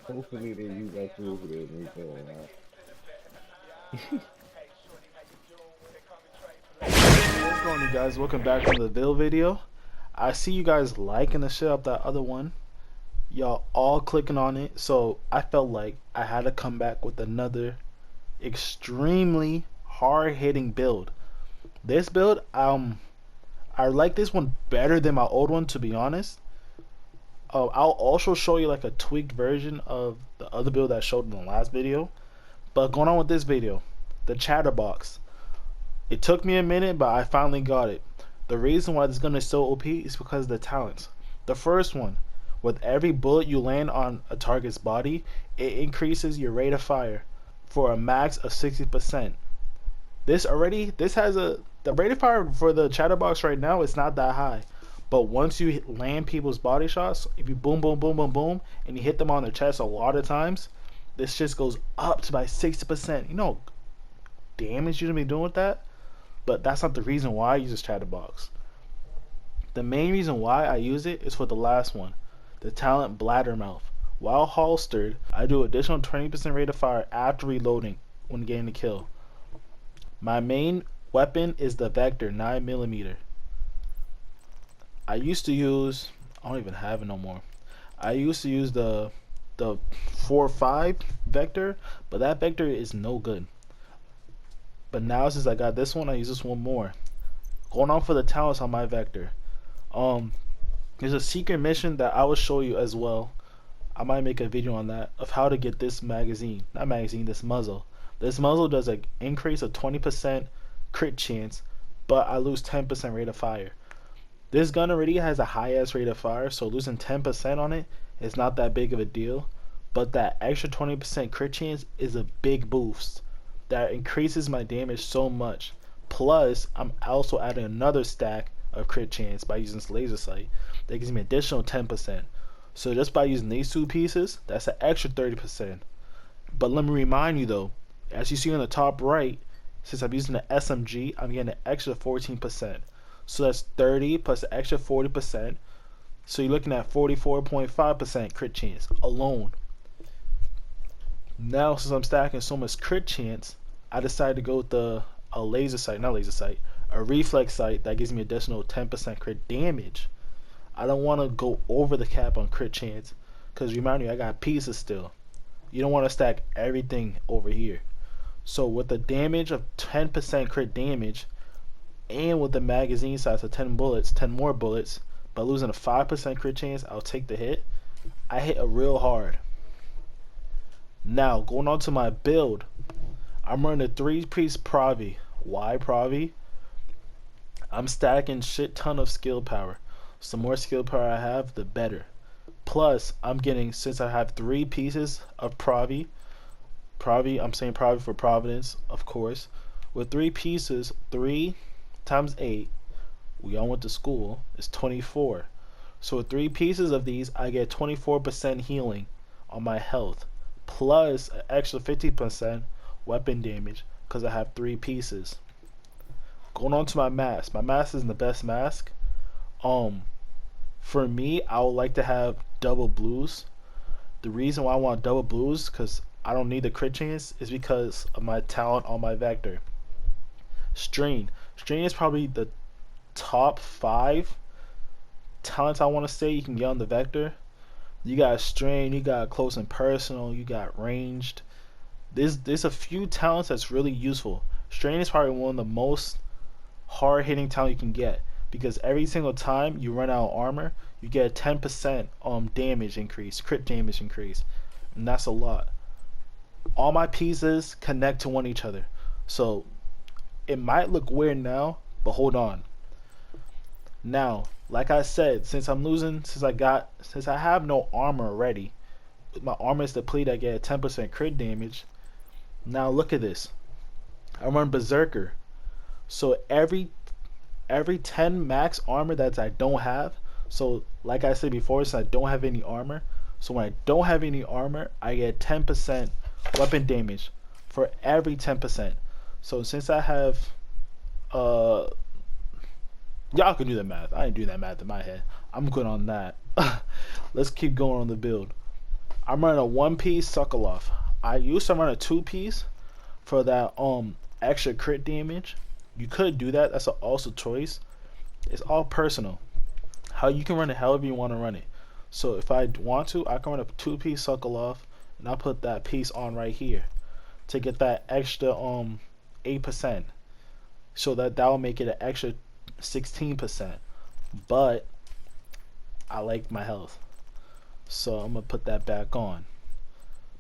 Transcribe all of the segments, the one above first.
Hopefully they use that tool for this new thing. What's going on, you guys? Welcome back from the Ville video. I see you guys liking the shit up that other one. Y'all all clicking on it, so I felt like I had to come back with another extremely hard-hitting build. This build, I like this one better than my old one, to be honest. I'll also show you like a tweaked version of the other build I showed in the last video. But going on with this video, the chatterbox. It took me a minute, but I finally got it. The reason why this gun is so OP is because of the talents. The first one, with every bullet you land on a target's body, it increases your rate of fire for a max of 60%. This has the rate of fire for the chatterbox right now. It's not that high, but once you land people's body shots, if you boom, boom, boom, boom, boom, and you hit them on their chest a lot of times, this just goes up to by 60%. You know, damage you gonna be doing with that. But that's not the reason why I use this chatterbox. The main reason why I use it is for the last one, the talent Bladdermouth. While holstered, I do additional 20% rate of fire after reloading when getting a kill. My main weapon is the Vector 9mm. I used to use, I don't even have it no more. I used to use the 4.5 Vector, but that Vector is no good. But now since I got this one, I use this one more. Going on for the talents on my Vector. There's a secret mission that I will show you as well. I might make a video on that of how to get this this muzzle. This muzzle does an increase of 20% crit chance, but I lose 10% rate of fire. This gun already has a high ass rate of fire, so losing 10% on it is not that big of a deal. But that extra 20% crit chance is a big boost that increases my damage so much. Plus, I'm also adding another stack of crit chance by using this laser sight that gives me additional 10%. So just by using these two pieces, that's an extra 30%. But let me remind you though, as you see on the top right, since I'm using the SMG, I'm getting an extra 14%. So that's 30 plus the extra 40%. So you're looking at 44.5% crit chance alone. Now, since I'm stacking so much crit chance, I decided to go with a laser sight, not laser sight, a reflex sight that gives me additional 10% crit damage. I don't want to go over the cap on crit chance, because remind you, I got pieces still. You don't want to stack everything over here. So with the damage of 10% crit damage, and with the magazine size of 10 bullets, 10 more bullets, by losing a 5% crit chance, I'll take the hit. I hit a real hard. Now, going on to my build, I'm running a 3-piece Provi. Why Provi? I'm stacking shit ton of skill power. So the more skill power I have, the better. Plus, I'm getting, since I have 3 pieces of Provi, I'm saying Provi for Providence, of course. With 3 pieces, 3 times 8, we all went to school, is 24. So with 3 pieces of these, I get 24% healing on my health, plus an extra 50% weapon damage because I have 3 pieces. Going on to my mask. My mask isn't the best mask. For me, I would like to have double blues. The reason why I want double blues, because I don't need the crit chance, is because of my talent on my Vector. Strain. Strain is probably the top 5 talents I want to say you can get on the Vector. You got strain, you got close and personal, you got ranged. There's a few talents that's really useful. Strain is probably one of the most hard hitting talent you can get, because every single time you run out of armor, you get a 10% damage increase, crit damage increase, and that's a lot. All my pieces connect to one each other, so it might look weird now, but hold on. Now, like I said, since I have no armor already, my armor is depleted, I get a 10% crit damage. Now look at this. I run Berserker. So every 10 max armor that I don't have, so like I said before, since I don't have any armor, so when I don't have any armor, I get 10% weapon damage for every 10%. So since I have y'all can do the math. I didn't do that math in my head. I'm good on that. Let's keep going on the build. I'm running a one-piece suckle off. I used to run a two-piece for that extra crit damage. You could do that. That's also choice. It's all personal. How you can run it however you want to run it. So if I want to, I can run a two-piece suckle off, and I'll put that piece on right here to get that extra 8%. So that will make it an extra 16%. But I like my health, so I'm gonna put that back on.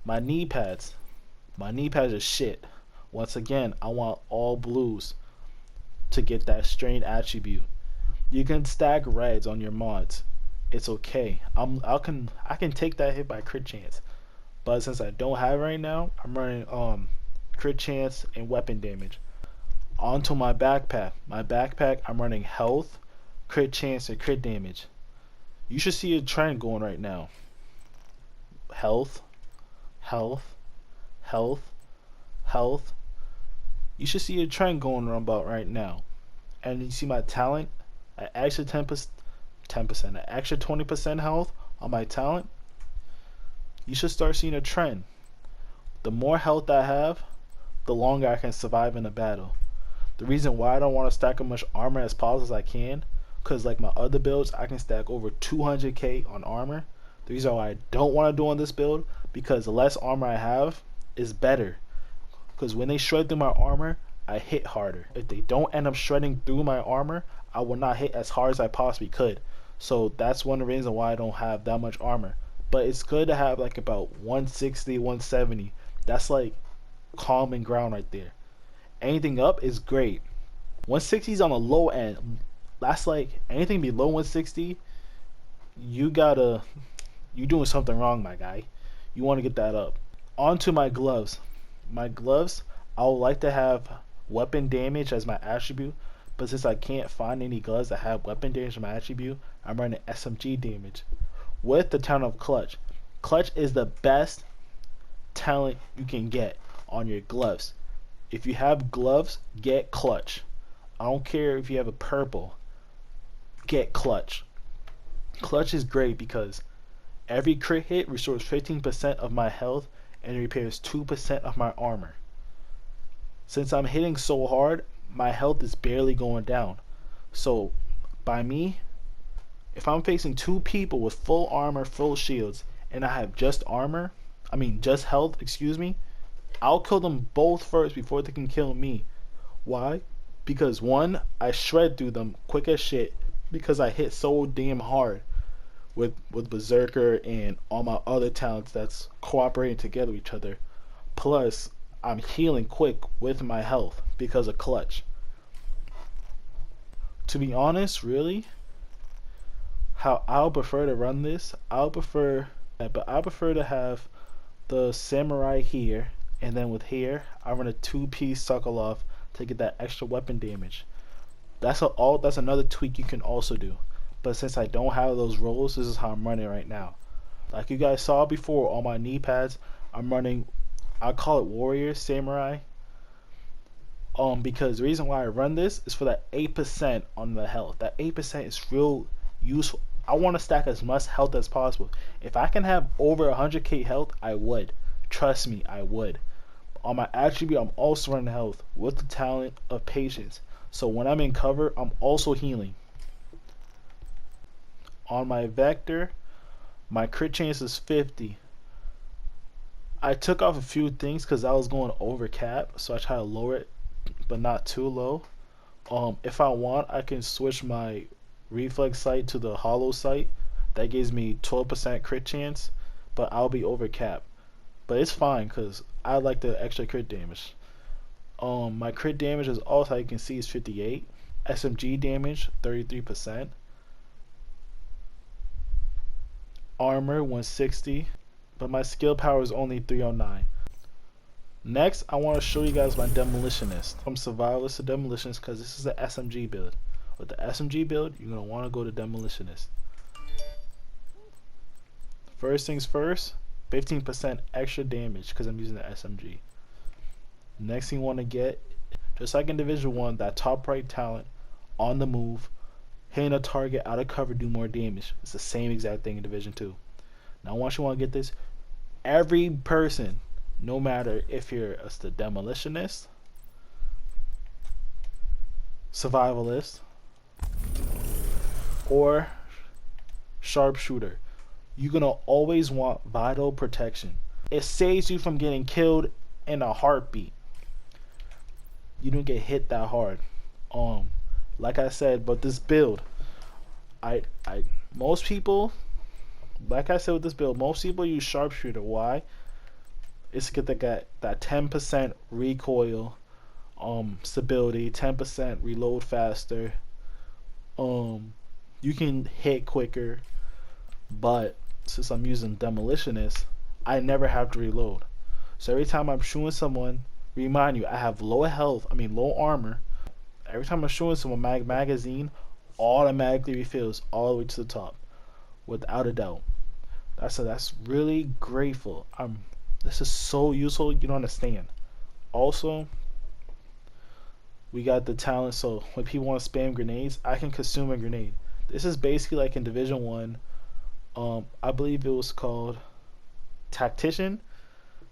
My knee pads. My knee pads are shit. Once again, I want all blues to get that strain attribute. You can stack reds on your mods. It's okay. I can take that hit by crit chance. But since I don't have it right now, I'm running crit chance and weapon damage. Onto my backpack. My backpack, I'm running health, crit chance, and crit damage. You should see a trend going right now. Health, health, health, health. You should see a trend going on about right now. And you see my talent, an extra 10%, an extra 20% health on my talent. You should start seeing a trend. The more health I have, the longer I can survive in a battle. The reason why I don't want to stack as much armor as possible as I can, because like my other builds, I can stack over 200k on armor. The reason why I don't want to do on this build, because the less armor I have is better. Because when they shred through my armor, I hit harder. If they don't end up shredding through my armor, I will not hit as hard as I possibly could. So that's one of the reasons why I don't have that much armor. But it's good to have like about 160, 170. That's like common ground right there. Anything up is great. 160 is on the low end. That's like anything below 160, you doing something wrong, my guy. You want to get that up. On to my gloves. My gloves, I would like to have weapon damage as my attribute, but since I can't find any gloves that have weapon damage as my attribute, I'm running SMG damage with the talent of clutch. Clutch is the best talent you can get on your gloves. If you have gloves, get clutch. I don't care if you have a purple, get clutch. Clutch is great because every crit hit restores 15% of my health and repairs 2% of my armor. Since I'm hitting so hard, my health is barely going down. So by me, if I'm facing two people with full armor, full shields, and I have just health, I'll kill them both first before they can kill me. Why? Because one, I shred through them quick as shit because I hit so damn hard with Berserker and all my other talents that's cooperating together with each other. Plus, I'm healing quick with my health because of clutch. To be honest, really, how I'll prefer to run this, I prefer to have the samurai here, and then with here, I run a two-piece suckle off to get that extra weapon damage. That's another tweak you can also do. But since I don't have those rolls, this is how I'm running right now. Like you guys saw before on my knee pads, I'm running, I call it warrior samurai. Because the reason why I run this is for that 8% on the health. That 8% is real useful. I want to stack as much health as possible. If I can have over 100k health, I would. Trust me, I would. On my attribute, I'm also running health with the talent of patience. So when I'm in cover, I'm also healing. On my vector, my crit chance is 50. I took off a few things because I was going over cap, so I try to lower it, but not too low. If I want, I can switch my reflex sight to the hollow sight. That gives me 12% crit chance, but I'll be over cap. But it's fine because I like the extra crit damage. My crit damage is also, you can see, is 58. SMG damage 33%. Armor 160, but my skill power is only 309. Next, I want to show you guys my Demolitionist. From Survivalist to Demolitionist because this is the SMG build. With the SMG build, you're going to want to go to Demolitionist. First things first, 15% extra damage because I'm using the SMG. Next thing you want to get, just like in Division 1, that top right talent, on the move, hitting a target out of cover, do more damage. It's the same exact thing in Division 2. Now once you want to get this, Every person, no matter if you're the demolitionist, survivalist, or sharpshooter, you're gonna always want vital protection. It saves you from getting killed in a heartbeat. You don't get hit that hard. Like I said, but this build, I most people, like I said with this build, most people use sharpshooter. Why? It's to get that 10% recoil, stability, 10% reload faster. You can hit quicker, but since I'm using demolitionist, I never have to reload. So every time I'm shooting someone, remind you, I have low health, low armor. Every time I'm shooting someone, my magazine automatically refills all the way to the top, without a doubt. That's really grateful. This is so useful, you don't understand. Also, we got the talent, so when people want to spam grenades, I can consume a grenade. This is basically like in Division 1. I believe it was called Tactician.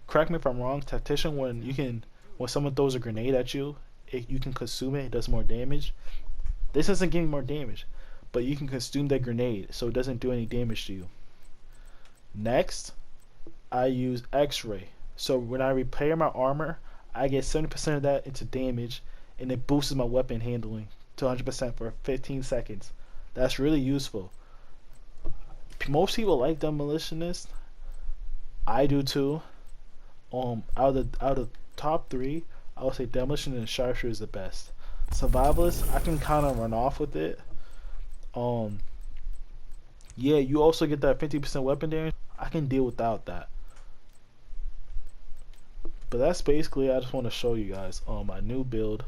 Correct me if I'm wrong. Tactician, when someone throws a grenade at you, you can consume it. It does more damage. This isn't giving more damage, but you can consume that grenade, so it doesn't do any damage to you. Next, I use X-ray. So when I repair my armor, I get 70% of that into damage, and it boosts my weapon handling to 100% for 15 seconds. That's really useful. Most people like Demolitionist. I do too. Out of top three, I would say Demolition and Sharpshooter is the best. Survivalist, I can kind of run off with it. Yeah, you also get that 50% weapon damage. I can deal without that. But that's basically, I just want to show you guys my new build.